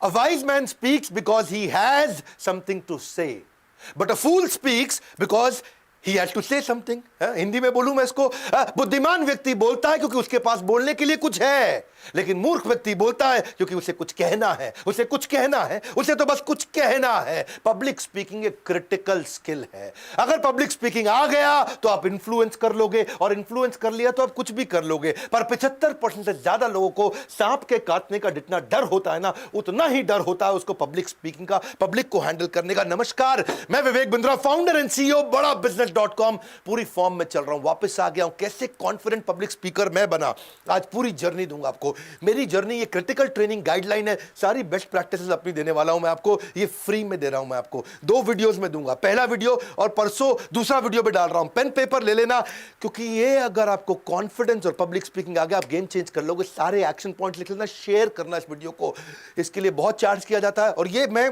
A wise man speaks because he has something to say, but a fool speaks because he has to say something. Hindi में बोलूं मैं इसको, बुद्धिमान व्यक्ति बोलता है क्योंकि उसके पास बोलने के लिए कुछ है, लेकिन मूर्ख व्यक्ति बोलता है क्योंकि उसे कुछ कहना है, उसे कुछ कहना है, उसे तो बस कुछ कहना है। पब्लिक स्पीकिंग एक क्रिटिकल स्किल है। अगर पब्लिक स्पीकिंग आ गया तो आप इन्फ्लुएंस कर लोगे, और इन्फ्लुएंस कर लिया तो आप कुछ भी कर लोगे। पर 75% से ज्यादा लोगों को सांप के काटने का जितना डर होता है ना, उतना ही डर होता है उसको पब्लिक स्पीकिंग का, पब्लिक को हैंडल करने का। नमस्कार, मैं Vivek Bindra, founder and CEO बड़ा बिजनेस.com, पूरी फॉर्म में चल रहा हूं, वापस आ गया हूं। कैसे कॉन्फिडेंट पब्लिक स्पीकर मैं बना, आज पूरी जर्नी दूंगा आपको। मेरी जर्नी, ये क्रिटिकल ट्रेनिंग गाइडलाइन है, सारी बेस्ट प्रैक्टिसेस अपनी देने वाला हूं मैं आपको, ये फ्री में दे रहा हूं मैं आपको। 2 वीडियोस में दूंगा, पहला वीडियो और परसों दूसरा वीडियो में डाल रहा हूं। पेन पेपर ले लेना, क्योंकि ये अगर आपको कॉन्फिडेंस और पब्लिक स्पीकिंग आ गया, आप गेम चेंज कर लोगे। सारे एक्शन पॉइंट्स लिख लेना, शेयर करना इस वीडियो को, इसके लिए बहुत चार्ज किया जाता है। और ये मैं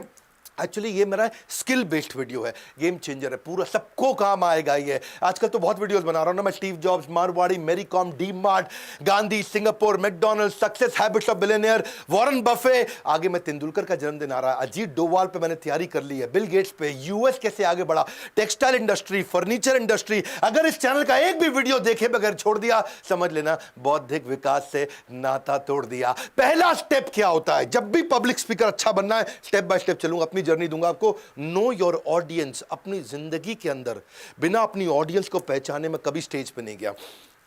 एक्चुअली ये मेरा स्किल बेस्ड वीडियो है, गेम चेंजर है, पूरा सबको काम आएगा ये। आजकल तो बहुत वीडियोस बना रहा हूं ना मैं, Steve Jobs, Marwari, Mary Kom, D Mart, Gandhi, Singapore, McDonald, success habits of billionaire, Warren Buffett, आगे मैं तेंदुलकर का जन्मदिन आ रहा है, अजीत डोवाल पे मैंने तैयारी कर ली है, बिल गेट्स पे, यूएस कैसे आगे बढ़ा, टेक्सटाइल इंडस्ट्री, फर्नीचर इंडस्ट्री। अगर इस चैनल का एक भी वीडियो देखे बगैर छोड़ दिया, समझ लेना बौद्धिक विकास से नाता तोड़ दिया। पहला स्टेप क्या होता है जब भी पब्लिक स्पीकर अच्छा बनना है? स्टेप बाय स्टेप चलूंगा, अपनी जर्नी दूंगा आपको। Know your audience. अपनी जिंदगी के अंदर बिना अपनी ऑडियंस को पहचाने मैं कभी स्टेज पे नहीं गया।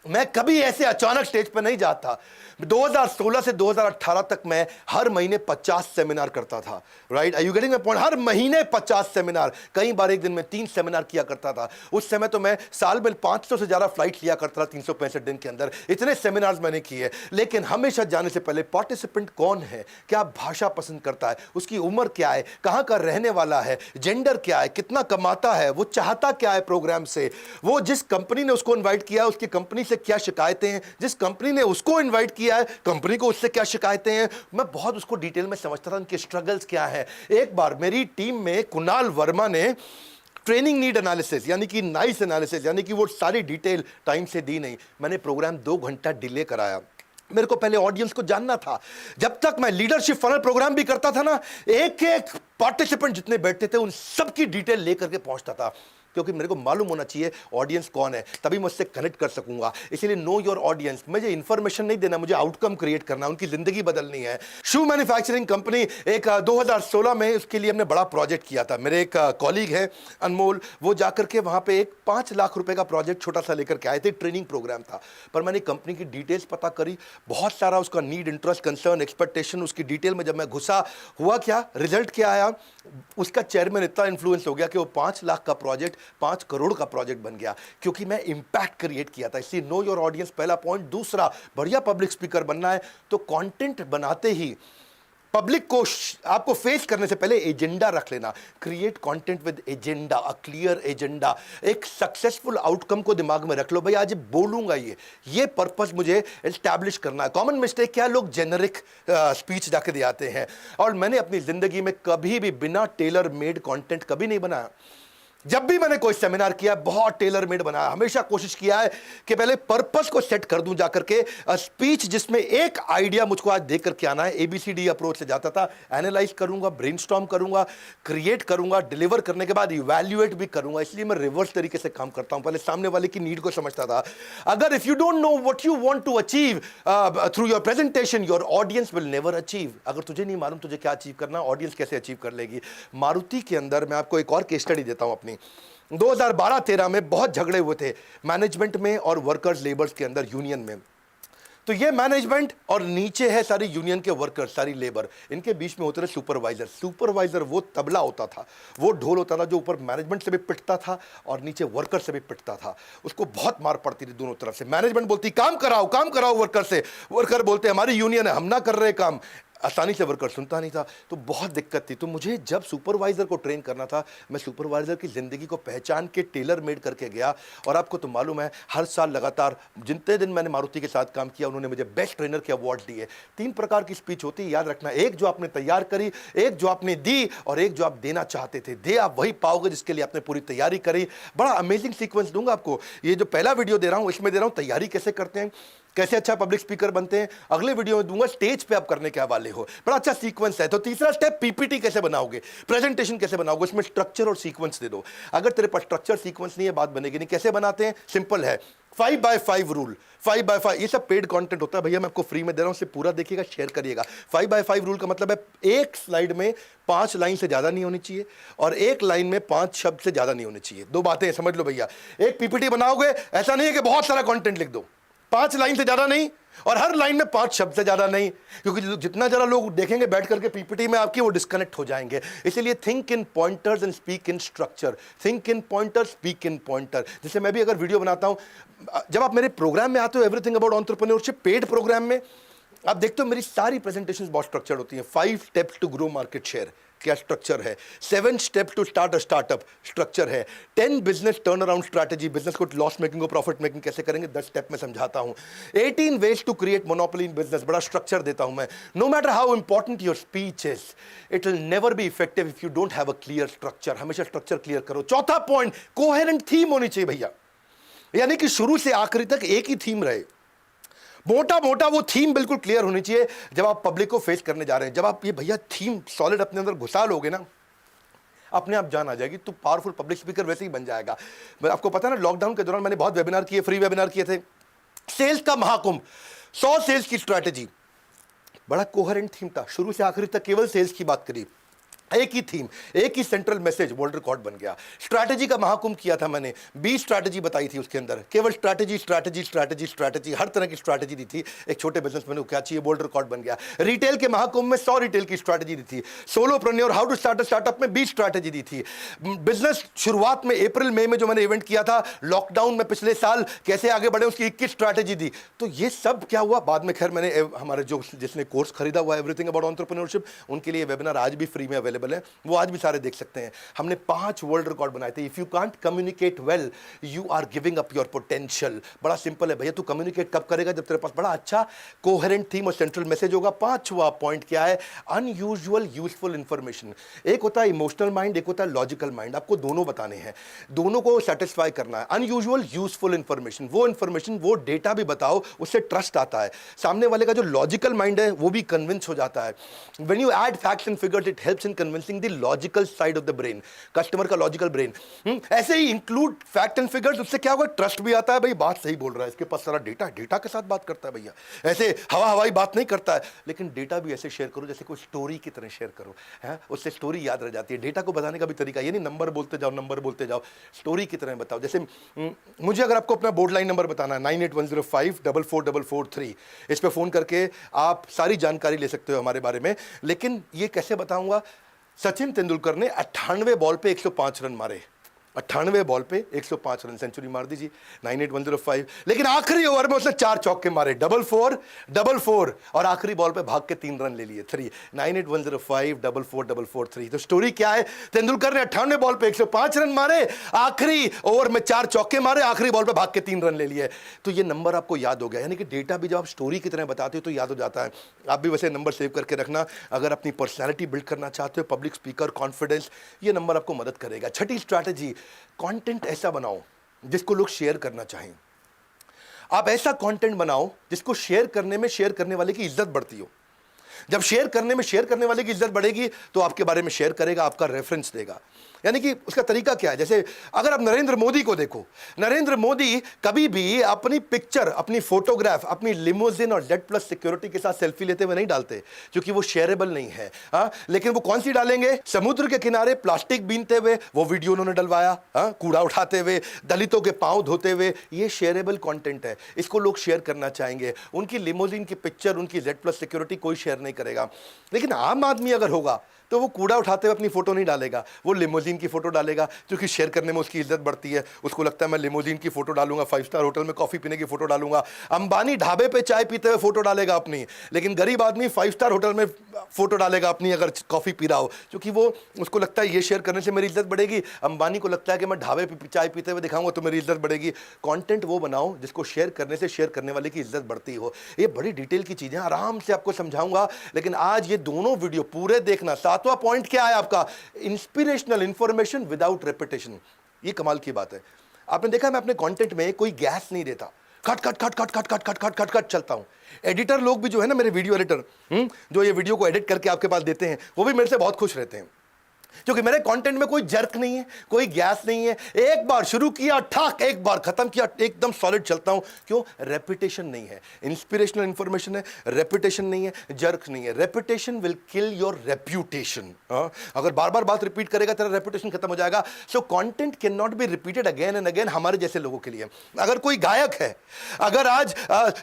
मैं कभी ऐसे अचानक स्टेज पे नहीं जाता। 2016 से 2018 तक मैं हर महीने 50 सेमिनार करता था। Right, are you getting my point? हर महीने 50 सेमिनार, कई बार एक दिन में 3 सेमिनार किया करता था। उस समय तो मैं साल में 500 से ज्यादा फ्लाइट लिया करता था 365 दिन के अंदर। इतने सेमिनार्स मैंने किए। लेकिन हमेशा जाने से पहले पार्टिसिपेंट कौन है, क्या भाषा पसंद करता है, उसकी उम्र क्या है, कहां का रहने वाला है, जेंडर क्या है, कितना कमाता है, वो चाहता क्या है प्रोग्राम से, वो जिस कंपनी ने उसको इन्वाइट किया उसकी कंपनी से क्या शिकायतें हैं, जिस कंपनी ने उसको इनवाइट किया है कंपनी को उससे क्या शिकायतें हैं। मैं बहुत उसको डिटेल में समझता था, उनके स्ट्रगल्स क्या है। एक बार मेरी टीम में कुणाल वर्मा ने ट्रेनिंग नीड एनालिसिस यानी कि नाइस एनालिसिस यानी कि वो सारी डिटेल टाइम से दी नहीं। मैंने प्रोग्राम 2 घंटा डिले कराया। मेरे को पहले ऑडियंस को जानना था। जब तक मैं लीडरशिप फनल प्रोग्राम भी करता था ना, एक एक पार्टिसिपेंट जितने बैठते थे उन सबकी डिटेल लेकर के पहुंचता था, क्योंकि मेरे को मालूम होना चाहिए ऑडियंस कौन है, तभी मैं उससे कनेक्ट कर सकूंगा। इसीलिए नो योर ऑडियंस। मुझे इंफॉर्मेशन नहीं देना, मुझे आउटकम क्रिएट करना, उनकी जिंदगी बदलनी है। शू मैन्युफैक्चरिंग कंपनी, एक 2016 में उसके लिए हमने बड़ा प्रोजेक्ट किया था। मेरे एक कॉलीग है अनमोल, वो जाकर के वहां पे एक 5 लाख रुपए का प्रोजेक्ट छोटा सा लेकर के आए थे। ट्रेनिंग प्रोग्राम था, पर मैंने कंपनी की डिटेल्स पता करी, बहुत सारा उसका नीड, इंटरेस्ट, कंसर्न, एक्सपेक्टेशन, उसकी डिटेल में जब मैं घुसा, हुआ क्या, रिजल्ट क्या आया, उसका चेयरमैन इतना इन्फ्लुएंस हो गया कि वो 5 लाख का प्रोजेक्ट 5 करोड़ का प्रोजेक्ट बन गया, क्योंकि मैं इंपैक्ट क्रिएट किया था। इसलिए नो योर ऑडियंस पहला पॉइंट। दूसरा, बढ़िया पब्लिक स्पीकर बनना है तो कंटेंट बनाते ही पब्लिक को आपको फेस करने से पहले एजेंडा रख लेना। Create content with agenda, a clear agenda. एक सक्सेसफुल आउटकम को दिमाग में रख लो, भाई आज बोलूंगा ये पर्पस मुझे एस्टैब्लिश करना है। कॉमन मिस्टेक क्या है, लोग जेनरिक स्पीच जाके दे आते हैं। और मैंने अपनी जिंदगी में कभी भी बिना टेलर मेड कंटेंट कभी नहीं बनाया। जब भी मैंने कोई सेमिनार किया, बहुत टेलर मेड बनाया। हमेशा कोशिश किया है कि पहले पर्पस को सेट कर दूं जाकर के, स्पीच जिसमें एक आइडिया मुझको आज देख करके आना है। ABCD अप्रोच से जाता था, एनालाइज करूंगा, ब्रेनस्टॉर्म करूंगा, क्रिएट करूंगा, डिलीवर करने के बाद इवैल्यूएट भी करूंगा। इसलिए मैं रिवर्स तरीके से काम करता हूं। पहले सामने वाले की नीड को समझता था। अगर if you don't know what you want to achieve through your presentation, your audience will never achieve. अगर तुझे नहीं मालूम तुझे क्या अचीव करना, ऑडियंस कैसे अचीव कर लेगी। मारुति के अंदर मैं आपको एक और केस स्टडी देता हूं अपनी। 2012-13 में बहुत झगड़े हुए थे मैनेजमेंट में और वर्कर्स लेबर्स के अंदर, यूनियन में। तो ये मैनेजमेंट और नीचे है सारी यूनियन के वर्कर्स, सारी लेबर, इनके बीच में होते थे सुपरवाइजर। सुपरवाइजर वो तबला होता था, वो ढोल होता था जो ऊपर मैनेजमेंट से भी पिटता था और नीचे वर्कर से भी पिटता था। उसको बहुत मार पड़ती थी दोनों तरफ से। मैनेजमेंट बोलती काम कराओ वर्कर से, वर्कर बोलते हमारी यूनियन है, हम ना कर रहे काम। आसानी से वर्कर सुनता नहीं था, तो बहुत दिक्कत थी। तो मुझे जब सुपरवाइजर को ट्रेन करना था, मैं सुपरवाइजर की जिंदगी को पहचान के टेलर मेड करके गया। और आपको तो मालूम है, हर साल लगातार जितने दिन मैंने मारुति के साथ काम किया, उन्होंने मुझे बेस्ट ट्रेनर के अवार्ड दिए। 3 प्रकार की स्पीच होती है, याद रखना। एक जो आपने तैयार करी, एक जो आपने दी, और एक जो आप देना चाहते थे। दे आप वही पाओगे जिसके लिए आपने पूरी तैयारी करी। बड़ा अमेजिंग सीक्वेंस दूंगा आपको। ये जो पहला वीडियो दे रहा हूं, इसमें दे रहा हूं तैयारी कैसे करते हैं। कैसे अच्छा पब्लिक स्पीकर बनते हैं अगले वीडियो में दूंगा, स्टेज पे आप करने के हवाले हो, बड़ा अच्छा सीक्वेंस है। तो तीसरा स्टेप, पीपीटी कैसे बनाओगे, प्रेजेंटेशन कैसे बनाओगे, उसमें स्ट्रक्चर और सीक्वेंस दे दो। अगर तेरे पास स्ट्रक्चर सीक्वेंस नहीं है, बात बनेगी नहीं। कैसे बनाते हैं, सिंपल है, 5x5 रूल। 5x5 ये सब पेड कंटेंट होता है भैया, मैं आपको फ्री में दे रहा हूं, इसे पूरा देखिएगा, शेयर करिएगा। 5x5 रूल का मतलब है एक स्लाइड में 5 लाइन से ज्यादा नहीं होनी चाहिए और एक लाइन में 5 शब्द से ज्यादा नहीं होनी चाहिए। दो बातें समझ लो भैया। एक पीपीटी बनाओगे, ऐसा नहीं है कि बहुत सारा कंटेंट लिख दो, 5 लाइन से ज्यादा नहीं और हर लाइन में 5 शब्द से ज्यादा नहीं, क्योंकि जितना जरा लोग देखेंगे बैठ करके पीपीटी में आपकी, वो डिस्कनेक्ट हो जाएंगे। इसीलिए think in pointers and speak in structure. Think in pointer, speak in pointer. जैसे मैं भी अगर वीडियो बनाता हूं, जब आप मेरे प्रोग्राम में आते हो everything about entrepreneurship paid programme में, आप देखते हो मेरी सारी प्रेजेंटेशंस बहुत स्ट्रक्चर्ड होती हैं। 5 steps to grow market share, क्या स्ट्रक्चर है। 7 steps to start a startup, structure है। 10 business turn around strategy, business को लॉस मेकिंग को प्रॉफिट मेकिंग कैसे करेंगे, 10 स्टेप में समझाता हूं। 18 ways to create monopoly in business, बड़ा स्ट्रक्चर देता हूं मैं। No matter how important your speech is, it will never be effective if you don't have a clear structure. हमेशा स्ट्रक्चर क्लियर करो। चौथा पॉइंट, कोहेरेंट थीम होनी चाहिए भैया, यानी कि शुरू से आखिरी तक एक ही थीम रहे। मोटा मोटा वो थीम बिल्कुल क्लियर होनी चाहिए जब आप पब्लिक को फेस करने जा रहे हैं। जब आप ये भैया थीम सॉलिड अपने अंदर घुसा लोगे ना, अपने आप जान आ जाएगी, तो पावरफुल पब्लिक स्पीकर वैसे ही बन जाएगा। आपको पता है ना, लॉकडाउन के दौरान मैंने बहुत वेबिनार किए, फ्री वेबिनार किए थे। सेल्स का महाकुंभ, 100 सेल्स की स्ट्रैटेजी, बड़ा कोहेरेंट थीम था, शुरू से आखिरी तक केवल सेल्स की बात करी, एक ही थीम, एक ही सेंट्रल मैसेज, वर्ल्ड रिकॉर्ड बन गया। स्ट्रैटेजी का महाकुंभ किया था मैंने, 20 स्ट्रैटेजी बताई थी उसके अंदर, केवल स्ट्रैटेजी स्ट्रैटेजी स्ट्रैटेजी स्ट्रैटेजी, हर तरह की स्ट्रैटेजी दी थी। एक छोटे बिजनेसमैन को क्या चाहिए, वर्ल्ड रिकॉर्ड बन गया। रिटेल के महाकुंभ में 100 रिटेल की स्ट्रैटेजी दी थी। Solopreneur, how to start a startup में 20 स्ट्रैटेजी दी थी। बिजनेस शुरुआत में अप्रैल मई में जो मैंने इवेंट किया था, लॉकडाउन में पिछले साल कैसे आगे बढ़े, उसकी 21 स्ट्रैटेजी दी। तो ये सब क्या हुआ बाद में, खैर मैंने हमारे जो जिसने कोर्स खरीदा हुआ एवरीथिंग अबाउट एंटरप्रेन्योरशिप, उनके लिए वेबिनार आज भी फ्री में अवेलेबल है, वो आज भी सारे देख सकते हैं। हमने 5 वर्ल्ड रिकॉर्ड बनाए थे। If you can't communicate well, you are giving up your potential. बड़ा सिंपल है भैया, तू कम्युनिकेट कब करेगा, जब तेरे पास बड़ा अच्छा कोहेरेंट थीम और सेंट्रल मैसेज होगा। 5वां पॉइंट क्या है, अनयूजुअल यूजफुल इंफॉर्मेशन। एक होता है इमोशनल माइंड, एक होता है लॉजिकल माइंड, आपको दोनों बताने हैं, दोनों को सेटिस्फाई करना है। अनयूजुअल यूजफुल इंफॉर्मेशन, वो इंफॉर्मेशन, वो डेटा भी बताओ, उससे ट्रस्ट आता है। सामने वाले का जो लॉजिकल माइंड है वो भी कन्विंस हो जाता है। When you add facts and figures, it helps in convincing the logical side of the brain, customer का लॉजिकल ब्रेन। ऐसे ही इंक्लूड फैक्ट एंड फिगर्स, उससे क्या होगा, ट्रस्ट भी आता है, भाई बात सही बोल रहा है, इसके पास सारा डेटा, डेटा के साथ बात करता है भैया, ऐसे हवा हवाई बात नहीं करता है। लेकिन डेटा भी ऐसे शेयर करो जैसे कोई स्टोरी की तरह शेयर करो, है उससे स्टोरी याद रह जाती है। डेटा को बताने का भी तरीका ये नहीं नंबर बोलते जाओ, नंबर बोलते जाओ, स्टोरी की तरह बताओ। जैसे मुझे अगर आपको अपना बोर्ड लाइन नंबर बताना है 9810544443, इस पे फोन करके आप सारी जानकारी ले सकते हो हमारे बारे में। लेकिन ये कैसे बताऊंगा, सचिन तेंदुलकर ने 98 बॉल पे 105 रन मारे, 98 बॉल पे 105 रन, सेंचुरी मार दीजिए 98105। लेकिन आखिरी ओवर में उसने 4 चौके मारे, 4-4 और आखिरी बॉल पे भाग के 3 रन ले लिए, 3 9810544443। तो स्टोरी क्या है, तेंदुलकर ने 98 बॉल पे 105 रन मारे, आखिरी ओवर में 4 चौके मारे, आखिरी बॉल पे भाग के 3 रन ले लिए। तो ये नंबर आपको याद हो गया, यानी कि डेटा भी जब आप स्टोरी की तरह बताते हो तो याद हो जाता है। आप भी वैसे नंबर सेव करके रखना, अगर अपनी पर्सनैलिटी बिल्ड करना चाहते हो, पब्लिक स्पीकर, कॉन्फिडेंस, ये नंबर आपको मदद करेगा। छठी स्ट्रैटेजी, कंटेंट ऐसा बनाओ जिसको लोग शेयर करना चाहें। आप ऐसा कंटेंट बनाओ जिसको शेयर करने में शेयर करने वाले की इज्जत बढ़ती हो। जब शेयर करने में शेयर करने वाले की इज्जत बढ़ेगी तो आपके बारे में शेयर करेगा, आपका रेफरेंस देगा। यानी कि उसका तरीका क्या है, जैसे अगर आप नरेंद्र मोदी को देखो, नरेंद्र मोदी कभी भी अपनी पिक्चर, अपनी फोटोग्राफ, अपनी लिमोजिन और जेड प्लस सिक्योरिटी के साथ सेल्फी लेते हुए नहीं डालते, क्योंकि वो शेयरेबल नहीं है। लेकिन वो कौन सी डालेंगे, समुद्र के किनारे प्लास्टिक बीनते हुए वो वीडियो उन्होंने डलवाया, कूड़ा उठाते हुए, दलितों के पांव धोते हुए, ये शेयरेबल कंटेंट है, इसको लोग शेयर करना चाहेंगे। उनकी लिमोजिन की पिक्चर, उनकी जेड प्लस सिक्योरिटी कोई शेयर नहीं करेगा। लेकिन आम आदमी अगर होगा तो वो कूड़ा उठाते हुए अपनी फोटो नहीं डालेगा, वो लिमोजिन की फोटो डालेगा, क्योंकि शेयर करने में उसकी इज्जत बढ़ती है। उसको लगता है मैं लिमोजिन की फोटो डालूंगा, 5 स्टार होटल में कॉफी पीने की फोटो डालूंगा। अंबानी ढाबे पे चाय पीते हुए फोटो डालेगा अपनी, लेकिन गरीब आदमी 5 स्टार होटल में फोटो डालेगा अपनी अगर कॉफी पी रहा हो, क्योंकि वो उसको लगता है ये शेयर करने से मेरी इज्जत बढ़ेगी। अंबानी को लगता है कि मैं ढाबे पे चाय पीते हुए दिखाऊंगा तो मेरी इज्जत बढ़ेगी। कंटेंट वो बनाओ जिसको शेयर करने से शेयर करने वाले की इज्जत बढ़ती हो। ये बड़ी डिटेल की चीजें, आराम से आपको समझाऊंगा, लेकिन आज ये दोनों वीडियो पूरे देखना। 7वां पॉइंट क्या है आपका, इंस्पिरेशनल इंफॉर्मेशन विदाउट रेपिटेशन। ये कमाल की बात है। आपने देखा मैं अपने कंटेंट में कोई गैस नहीं देता, cut cut cut cut cut cut cut cut cut cut चलता हूं। एडिटर लोग भी जो है ना, मेरे वीडियो एडिटर जो ये वीडियो को एडिट करके आपके पास देते हैं, वो भी मेरे से बहुत खुश रहते हैं, क्योंकि मेरे कंटेंट में कोई जर्क नहीं है, कोई गैस नहीं है। एक बार शुरू किया ठाक, एक बार खत्म किया, एकदम सॉलिड चलता हूं। क्यों? रेपिटेशन नहीं है, इंस्पिरेशनल इंफॉर्मेशन है, रेपिटेशन नहीं है, जर्क नहीं है। Repetition will kill your reputation. अगर बार बार बात रिपीट करेगा तेरा रेपुटेशन खत्म हो जाएगा। So content can not be repeated again and again, हमारे जैसे लोगों के लिए। अगर कोई गायक है, अगर आज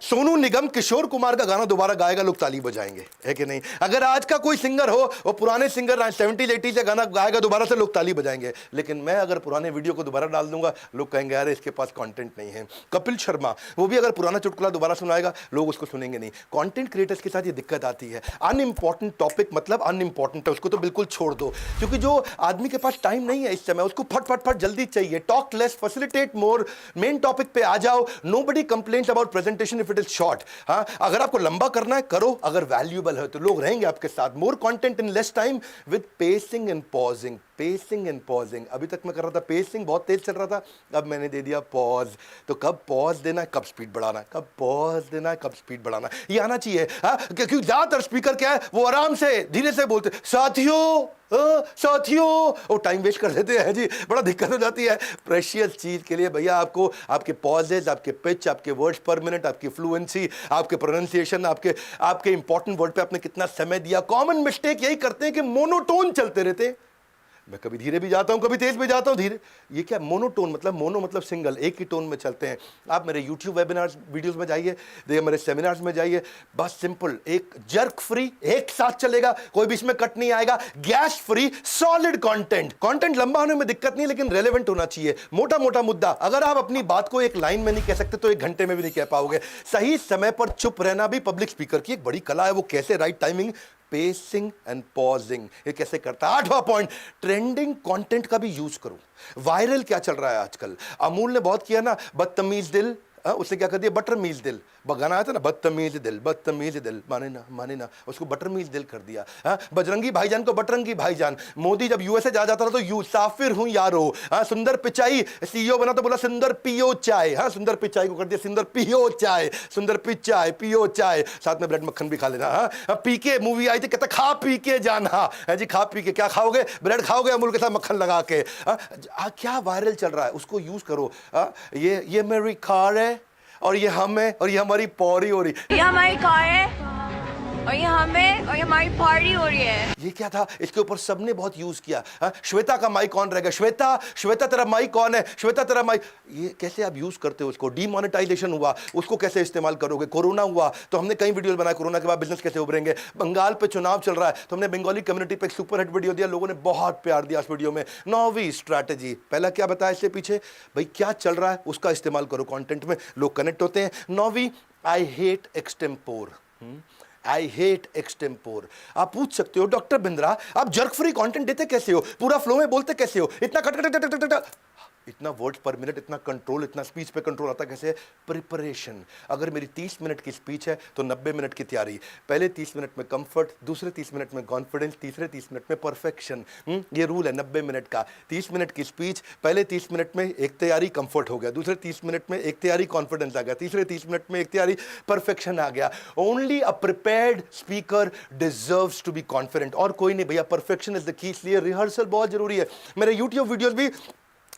सोनू निगम किशोर कुमार का गाना दोबारा गाएगा, लोग ताली बजाएंगे, है कि नहीं? अगर आज का कोई सिंगर हो, वो पुराने सिंगर 70s 80s से गाना गाएगा दोबारा से, लोग ताली बजाएंगे। लेकिन मैं अगर पुराने वीडियो को दोबारा डाल दूंगा, लोग कहेंगे यार इसके पास कंटेंट नहीं है। कपिल शर्मा, वो भी अगर पुराना चुटकुला दोबारा सुनाएगा, लोग उसको सुनेंगे नहीं। कंटेंट क्रिएटर्स के साथ ये दिक्कत आती है। अनइंपॉर्टेंट टॉपिक मतलब अनइंपॉर्टेंट है, उसको तो बिल्कुल छोड़ दो, क्योंकि जो आदमी के पास टाइम नहीं है इस समय, उसको फट फट फट जल्दी चाहिए। Talk less, facilitate more, main topic पे आ जाओ। Nobody complains about presentation if it is short. हाँ, अगर आपको लंबा करना है करो, अगर वैल्यूएबल है तो लोग रहेंगे आपके साथ। More content in less time with pacing and pausing. Pacing and pausing, अभी तक मैं कर रहा था पेसिंग, बहुत तेज चल रहा था, अब मैंने दे दिया पॉज। तो कब पॉज देना है, कब स्पीड बढ़ाना है, कब पॉज देना है, कब स्पीड बढ़ाना है, ये आना चाहिए। क्योंकि ज्यादातर स्पीकर क्या है, वो आराम से धीरे से बोलते, साथियों साथियों, वो टाइम वेस्ट कर देते हैं जी, बड़ा दिक्कत हो जाती है। प्रेशियस चीज के लिए भैया आपको आपके पॉजेज, आपके पिच, आपके वर्ड्स पर मिनट, आपकी फ्लुएंसी, आपके प्रोनाउंसिएशन, आपके इंपॉर्टेंट वर्ड पे आपने कितना समय दिया। कॉमन मिस्टेक यही करते हैं कि मोनोटोन चलते रहते हैं। मैं कभी धीरे भी जाता हूं, कभी तेज भी जाता हूं। धीरे, ये क्या मोनोटोन मतलब? मोनो मतलब सिंगल, एक ही टोन में चलते हैं। आप मेरे YouTube वेबिनार्स वीडियोस में जाइए, देखिए मेरे सेमिनार्स में जाइए, बस सिंपल, एक जर्क फ्री, एक साथ चलेगा, कोई बीच में कट नहीं आएगा, gas free, solid content. Content लंबा होने में दिक्कत नहीं, लेकिन रेलेवेंट होना चाहिए। मोटा मोटा मुद्दा, अगर आप अपनी बात को एक लाइन में नहीं कह सकते तो एक घंटे में भी नहीं कह पाओगे। सही समय पर चुप रहना भी पब्लिक स्पीकर की एक बड़ी कला है। वो कैसे? Right timing, pacing and pausing. ये कैसे करता है? 8वां पॉइंट, ट्रेंडिंग कंटेंट का भी यूज करो। वायरल क्या चल रहा है आजकल? अमूल ने बहुत किया ना, बदतमीज दिल, उसने क्या कर दिया, बटरमीज दिल। गाना आया था ना, बदतमीज दिल, माने ना, उसको बटरमीज दिल कर दिया। बजरंगी भाईजान को बटरंगी भाईजान। मोदी जब यूएसए जा जाता था तो यू साफिर हूं यारो। सुंदर पिचाई सीईओ बना तो बोला सुंदर पियो चाय। सुंदर पिचाई को कर दिया सुंदर पियो चाय, सुंदर पिचाई पियो चाय, साथ में ब्रेड मक्खन भी खा लेना। पीके मूवी आई थी, कहता खा पी के जाना है जी, खा पी के। क्या खाओगे? ब्रेड खाओगे अमूल के साथ मक्खन लगा के। क्या वायरल चल रहा है, उसको यूज करो। ये मेरी कार है और ये हम है और ये हमारी पौरी हो रही, ये हमारी कार है और ये हमें और ये हमारी पार्टी हो रही है। ये क्या था? इसके ऊपर सबने बहुत यूज किया। श्वेता का माइक कौन रहेगा? श्वेता तेरा माइक कौन है? श्वेता तेरा माइक। ये कैसे आप यूज करते हो उसको? डीमोनेटाइजेशन हुआ, उसको कैसे इस्तेमाल करोगे? कोरोना हुआ तो हमने कई वीडियो बनाए, कोरोना के बाद बिजनेस कैसे उभरेंगे। बंगाल पे चुनाव चल रहा है तो हमने बंगाली कम्युनिटी पे एक सुपर हिट वीडियो दिया, लोगों ने बहुत प्यार दिया उस वीडियो में। 9वीं स्ट्रैटेजी, पहला क्या बताया इससे पीछे? भाई क्या चल रहा है उसका इस्तेमाल करो कंटेंट में, लोग कनेक्ट होते हैं। 9वीं, I hate extempore. I hate extempore. आप पूछ सकते हो डॉक्टर बिंद्रा आप जर्क फ्री कंटेंट देते कैसे हो, पूरा फ्लो में बोलते कैसे हो, इतना cut cut cut cut cut, इतना वर्ड पर मिनट, इतना कंट्रोल, इतना स्पीच पे कंट्रोल आता कैसे? प्रिपरेशन। अगर मेरी 30 मिनट की स्पीच है तो 90 मिनट की तैयारी। पहले 30 मिनट में कंफर्ट, दूसरे 30 मिनट में कॉन्फिडेंस, तीसरे 30 मिनट में परफेक्शन। ये रूल है 90 मिनट का। 30 मिनट की स्पीच, पहले 30 मिनट में एक तैयारी कंफर्ट हो गया, दूसरे 30 मिनट में एक तैयारी कॉन्फिडेंस आ गया, तीसरे 30 मिनट में एक तैयारी परफेक्शन आ गया। Only a prepared speaker deserves to be confident, और कोई नहीं भैया। परफेक्शन इज द की, इसलिए रिहर्सल बहुत जरूरी है। मेरे यूट्यूब वीडियोस भी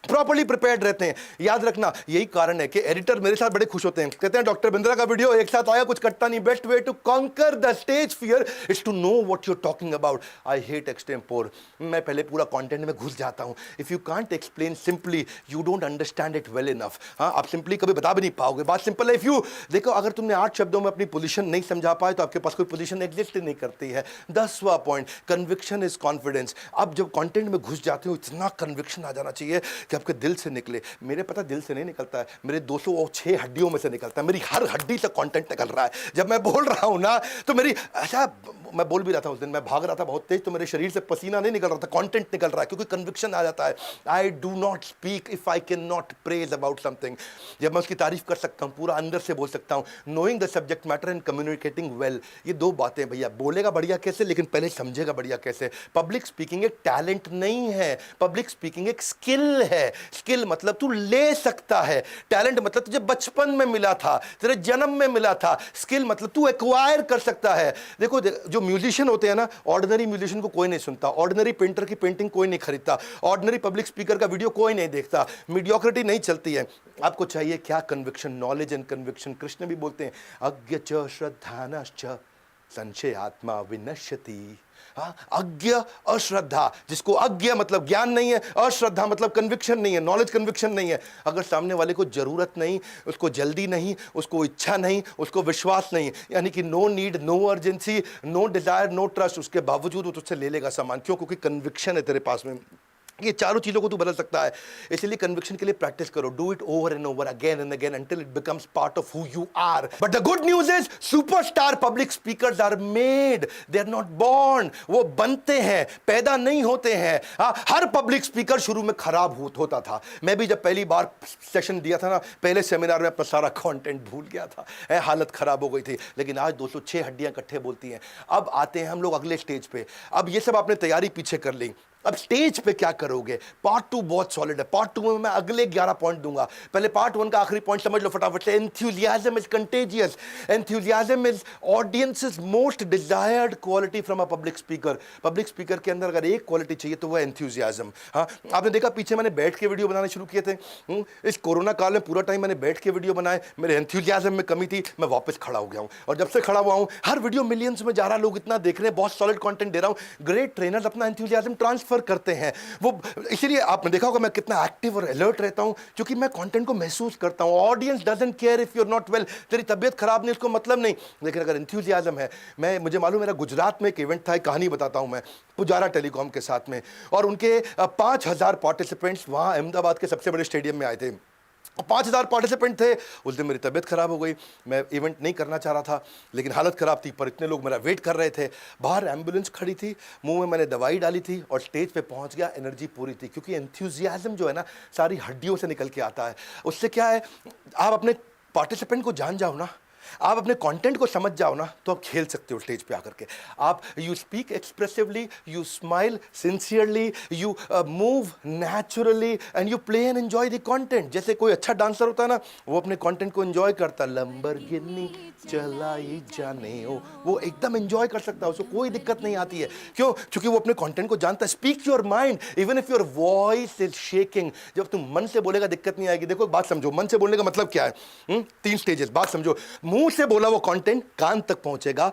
प्रॉपर्ली प्रिपेयर्ड रहते हैं। याद रखना, यही कारण है कि एडिटर मेरे साथ बड़े खुश होते हैं, कहते हैं डॉक्टर बिंद्रा का वीडियो एक साथ आया, कुछ कटता नहीं। Best way to conquer the stage fear is to know what you are talking about. I hate extempore. मैं पहले पूरा कंटेंट में घुस जाता हूं। If you can't explain simply, you don't understand it well enough. आप सिंपली कभी बता भी नहीं पाओगे। बात सिंपल है। इफ यू देखो, अगर तुमने 8 शब्दों में अपनी पोजीशन नहीं समझा पाए तो आपके पास कोई पोजीशन एग्जिस्ट नहीं करती है। 10वां पॉइंट, कन्विक्शन इज कॉन्फिडेंस। अब जब कंटेंट में घुस जाते हो, इतना कन्विक्शन आ जाना चाहिए कि आपके दिल से निकले। मेरे पता दिल से नहीं निकलता है, मेरे 206 हड्डियों में से निकलता है। मेरी हर हड्डी से कंटेंट निकल रहा है। जब मैं बोल रहा हूं ना तो मेरी ऐसा मैं बोल भी रहा था उस दिन, मैं भाग रहा था बहुत तेज, तो मेरे शरीर से पसीना नहीं निकल रहा था, कंटेंट निकल रहा है, क्योंकि कन्विक्शन आ जाता है। I do not speak if I can not praise about something. जब मैं उसकी तारीफ कर सकता हूँ, पूरा अंदर से बोल सकता हूँ, knowing the subject matter and communicating well, ये दो बातें भैया। बोलेगा बढ़िया कैसे, लेकिन पहले समझेगा बढ़िया कैसे। पब्लिक स्पीकिंग एक टैलेंट नहीं है, पब्लिक स्पीकिंग एक स्किल है। स्किल मतलब तू ले सकता है, टैलेंट मतलब तुझे बचपन में मिला था, तेरे जन्म में मिला था, स्किल मतलब तू एक्वायर कर सकता है। देखो जो म्यूजिशियन होते हैं ना, ऑर्डिनरी म्यूजिशियन को कोई नहीं सुनता, ऑर्डिनरी पेंटर की पेंटिंग कोई नहीं खरीदता, ऑर्डिनरी पब्लिक स्पीकर का वीडियो कोई नहीं देखता, मीडियोक्रिटी नहीं चलती है। आपको चाहिए क्या? Conviction, knowledge and conviction. Krishna भी बोलते हैं अज्ञ च श्रद्धानश्च संशय आत्मा विनश्यति। हाँ, अज्ञ अश्रद्धा, जिसको अज्ञ मतलब ज्ञान नहीं है, अश्रद्धा मतलब कन्विक्शन नहीं है, नॉलेज कन्विक्शन नहीं है। अगर सामने वाले को जरूरत नहीं, उसको जल्दी नहीं, उसको इच्छा नहीं, उसको विश्वास नहीं, यानी कि no need, no urgency, no desire, no trust, उसके बावजूद वो तुझसे ले लेगा सामान। क्यों? क्योंकि कन्विक्शन है तेरे पास में। ये चारों चीजों को तू बदल सकता है। इसलिए कन्विक्शन के लिए प्रैक्टिस करो, do it over and over, again and again, until it becomes part of who you are. But the good news is superstar public speakers are made, they are not born. वो बनते हैं, पैदा नहीं होते हैं। हर public speaker शुरू में खराब होता था। मैं भी जब पहली बार सेशन दिया था ना, पहले सेमिनार में अपना सारा कंटेंट भूल गया था, हालत खराब हो गई थी। लेकिन आज 206 हड्डियां इकट्ठे बोलती हैं। अब आते हैं हम लोग अगले स्टेज पे। अब ये सब आपने तैयारी पीछे कर ली, अब स्टेज पे क्या करोगे? पार्ट 2 बहुत सॉलिड है। पार्ट 2 में मैं अगले 11 पॉइंट दूंगा। पहले पार्ट 1 का आखिरी पॉइंट समझ लो फटाफट से। Enthusiasm is contagious. Enthusiasm is audiences most desired quality from a public speaker. Public speaker के अंदर अगर एक क्वालिटी चाहिए तो वो एंथुसियाज्म। हाँ, आपने देखा पीछे मैंने बैठ के वीडियो बनाने शुरू किए थे। इस कोरोना काल में पूरा टाइम मैंने बैठ के वीडियो बनाए। मेरे एंथुसियाज्म में कमी थी, मैं वापस खड़ा हो गया हूँ। और जब से खड़ा हुआ हूँ, हर वीडियो मिलियंस में जा रहा, लोग इतना देख रहे हैं, बहुत सॉलिड कंटेंट दे रहा हूँ। ग्रेट ट्रेनर्स अपना एंथुसियाज्म ट्रांसफर करते हैं। वो इसीलिए आपने देखा होगा मैं कितना एक्टिव और अलर्ट रहता हूं, क्योंकि मैं कंटेंट को महसूस करता हूं। Audience doesn't care if you are not well. तेरी तबीयत खराब नहीं, उसको मतलब नहीं, लेकिन अगर एंथुसियाज्म है। मुझे मालूम, मेरा गुजरात में एक इवेंट था, एक कहानी बताता हूं मैं, पुजारा टेलीकॉम के साथ में, और उनके 5000 पार्टिसिपेंट्स वहां अहमदाबाद के सबसे बड़े स्टेडियम में आए थे। 5000 पार्टिसिपेंट थे। उस दिन मेरी तबीयत खराब हो गई, मैं इवेंट नहीं करना चाह रहा था, लेकिन हालत खराब थी, पर इतने लोग मेरा वेट कर रहे थे। बाहर एम्बुलेंस खड़ी थी, मुंह में मैंने दवाई डाली थी और स्टेज पे पहुंच गया। एनर्जी पूरी थी, क्योंकि एंथुसियाज्म जो है ना, सारी हड्डियों से निकल के आता है। उससे क्या है, आप अपने पार्टिसिपेंट को जान जाओ ना, आप अपने कंटेंट को समझ जाओ ना, तो आप खेल सकते हो स्टेज पे आकर के। आप you speak expressively, you smile sincerely, you move naturally and you play and enjoy the content. जैसे कोई अच्छा डांसर होता है ना, वो अपने कंटेंट को एंजॉय करता है। लंबरगिनी चलाई जाने हो, वो एकदम एंजॉय कर सकता है, उसको कोई दिक्कत नहीं आती है। क्यों? क्योंकि वो अपने कंटेंट को जानता है। Speak your mind even if your voice is shaking. जब तुम मन से बोलेगा दिक्कत नहीं आएगी। देखो बात समझो, मन से बोलने का मतलब क्या है? 3 स्टेजेस, बात समझो। मुंह से बोला वो कंटेंट कान तक पहुंचेगा,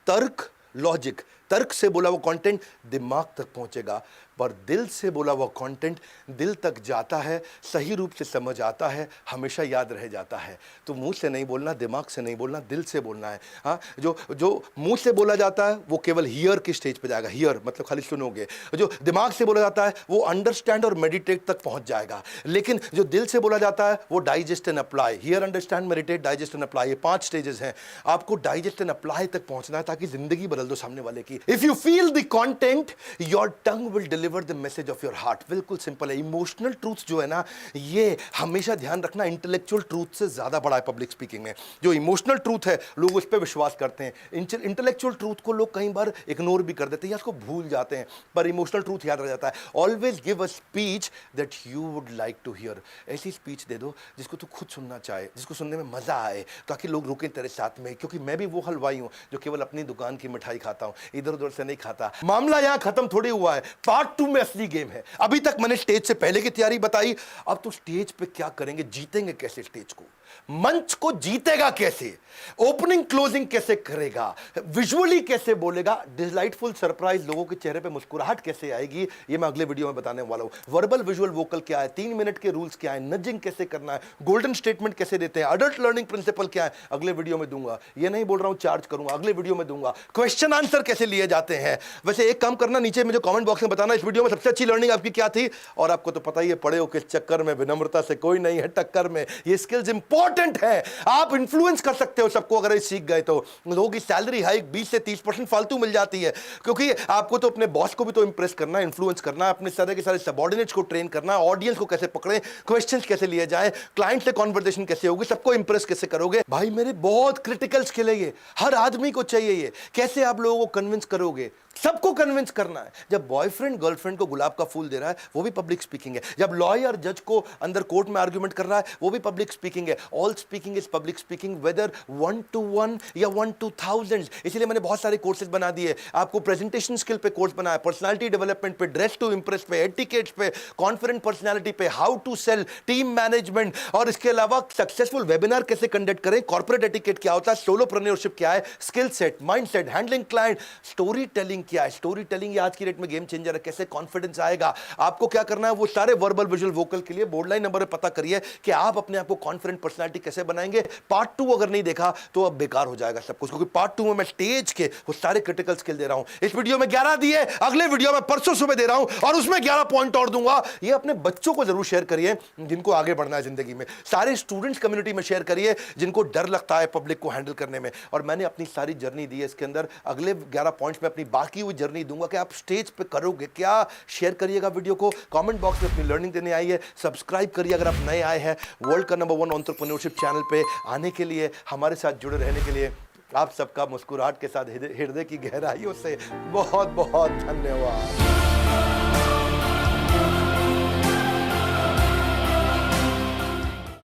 तर्क, लॉजिक। तर्क से बोला वो कंटेंट दिमाग तक पहुंचेगा, पर दिल से बोला वो कंटेंट दिल तक जाता है, सही रूप से समझ आता है, हमेशा याद रह जाता है। तो मुंह से नहीं बोलना, दिमाग से नहीं बोलना, दिल से बोलना है। हाँ, जो मुंह से बोला जाता है वो केवल हियर की स्टेज पे जाएगा। हियर मतलब खाली सुनोगे। जो दिमाग से बोला जाता है वो अंडरस्टैंड और मेडिटेट तक पहुंच जाएगा। लेकिन जो दिल से बोला जाता है वो digest and apply. Here, understand, meditate, digest and apply, ये 5 स्टेजेस हैं। आपको डाइजेस्ट एंड अप्लाई तक पहुंचना है, ताकि जिंदगी बदल दो सामने वाले की। If you feel the content, your tongue will deliver the message of your heart. बिल्कुल सिंपल है। इमोशनल ट्रूथ जो है ना, ये हमेशा ध्यान रखना, इंटेलेक्चुअल ट्रूथ से ज्यादा बड़ा है पब्लिक स्पीकिंग में। जो इमोशनल ट्रूथ है लोग उस पर विश्वास करते हैं, इंटेलेक्चुअल ट्रूथ को लोग कई बार इग्नोर भी कर देते हैं या उसको भूल जाते हैं, पर इमोशनल ट्रूथ याद रह जाता है। Always give a speech that you would like to hear. ऐसी स्पीच दे दो जिसको तू खुद सुनना चाहे, जिसको सुनने में मजा आए, ताकि लोग रुकें तेरे साथ में। क्योंकि मैं भी वो हलवाई हूं जो केवल अपनी दुकान की मिठाई खाता हूं, इधर उधर से नहीं खाता। मामला यहां खत्म थोड़ी हुआ है, पार्ट 2 में असली गेम है। अभी तक मैंने स्टेज से पहले की तैयारी बताई, अब तो स्टेज पे क्या करेंगे, जीतेंगे कैसे स्टेज को, मंच को जीतेगा कैसे, ओपनिंग क्लोजिंग कैसे करेगा, विजुअली कैसे बोलेगा, डिलाइटफुल सरप्राइज, लोगों के चेहरे पे मुस्कुराहट कैसे आएगी, ये मैं अगले वीडियो में बताने वाला हूं। वर्बल विजुअल वोकल क्या है, 3 मिनट के रूल्स क्या है, नजिंग कैसे करना है, गोल्डन स्टेटमेंट कैसे देते हैं, अडल्ट लर्निंग प्रिंसिपल क्या है, अगले वीडियो में दूंगा। ये नहीं बोल रहा हूं चार्ज करूंगा, अगले वीडियो में दूंगा। क्वेश्चन आंसर कैसे लिए जाते हैं। वैसे एक काम करना, नीचे मुझे कमेंट बॉक्स में बताना इस वीडियो में सबसे अच्छी लर्निंग आपकी क्या थी। और आपको तो पता ही है, पढ़े हो किस चक्कर में, विनम्रता से कोई नहीं है टक्कर में। ये स्किल्स इंपॉर्टेंट इंपॉर्टेंट है। आप इन्फ्लुएंस कर सकते हो सबको अगर ये सीख गए तो। लोगों की सैलरी हाइक 20 से 30% फालतू मिल जाती है, क्योंकि आपको तो अपने बॉस को भी तो इंप्रेस करना है, इन्फ्लुएंस करना है, अपने सारे के सारे सबऑर्डिनेट्स को ट्रेन करना है, ऑडियंस को कैसे पकड़े, क्वेश्चंस कैसे लिए जाए, क्लाइंट से कॉन्वर्सेशन कैसे होगी, सबको इंप्रेस कैसे करोगे। भाई मेरे बहुत क्रिटिकल स्किल है ये, हर आदमी को चाहिए ये। कैसे आप लोगों को कन्विंस करोगे? सबको कन्विंस करना है। जब बॉयफ्रेंड गर्लफ्रेंड को गुलाब का फूल दे रहा है वो भी पब्लिक स्पीकिंग है। जब लॉयर जज को अंदर कोर्ट में आर्गुमेंट कर रहा है वो भी पब्लिक स्पीकिंग है। All speaking is public speaking, whether 1 to 1 या 1 to 1000। इसलिए मैंने बहुत सारे कोर्सेज बना दिए आपको। प्रेजेंटेशन स्किल पे कोर्स बनाया, पर्सनालिटी डेवलपमेंट पे, ड्रेस टू इंप्रेस पे, एटिकेट्स पे, कॉन्फिडेंट पर्सनालिटी पे, how to sell, team management, और इसके अलावा सक्सेसफुल वेबिनार कैसे कंडक्ट करें, कॉर्पोरेट एटिकेट क्या होता है, सोलोप्रेन्योरशिप क्या है, skill set, mindset, handling client, story telling क्या है। स्टोरी टेलिंग आज की डेट में गेम चेंजर है। कैसे कॉन्फिडेंस आएगा, आपको क्या करना है, वो सारे वर्बल विजुअल वोकल के लिए बोर्ड लाइन नंबर पे पता करिए कि आप अपने आप को कॉन्फिडेंट पर्सनालिटी कैसे बनाएंगे। पार्ट 2 अगर नहीं देखा तो अब बेकार हो जाएगा सब कुछ, क्योंकि पार्ट 2 में मैं स्टेज के वो सारे क्रिटिकल स्किल दे रहा हूं। इस वीडियो में 11 दिए, अगले वीडियो में परसों सुबह दे रहा हूं और उसमें 11 पॉइंट और दूंगा। ये अपने बच्चों को जरूर शेयर करिए जिनको आगे बढ़ना है जिंदगी में। सारे स्टूडेंट्स कम्युनिटी में शेयर करिए जिनको डर लगता है पब्लिक को हैंडल करने में। और मैंने अपनी सारी जर्नी दी है इसके अंदर। अगले 11 पॉइंट्स में अपनी बाकी हुई जर्नी दूंगा कि आप स्टेज पे करोगे क्या। शेयर करिएगा वीडियो को, कमेंट बॉक्स में अपनी लर्निंग देने आइए, सब्सक्राइब करिए अगर आप नए आए हैं वर्ल्ड का नंबर 1 एंटरप्रेन्योरशिप चैनल पे आने के लिए, हमारे साथ जुड़े रहने के लिए आप सबका मुस्कुराहट के साथ हृदय की गहराइयों से बहुत बहुत धन्यवाद।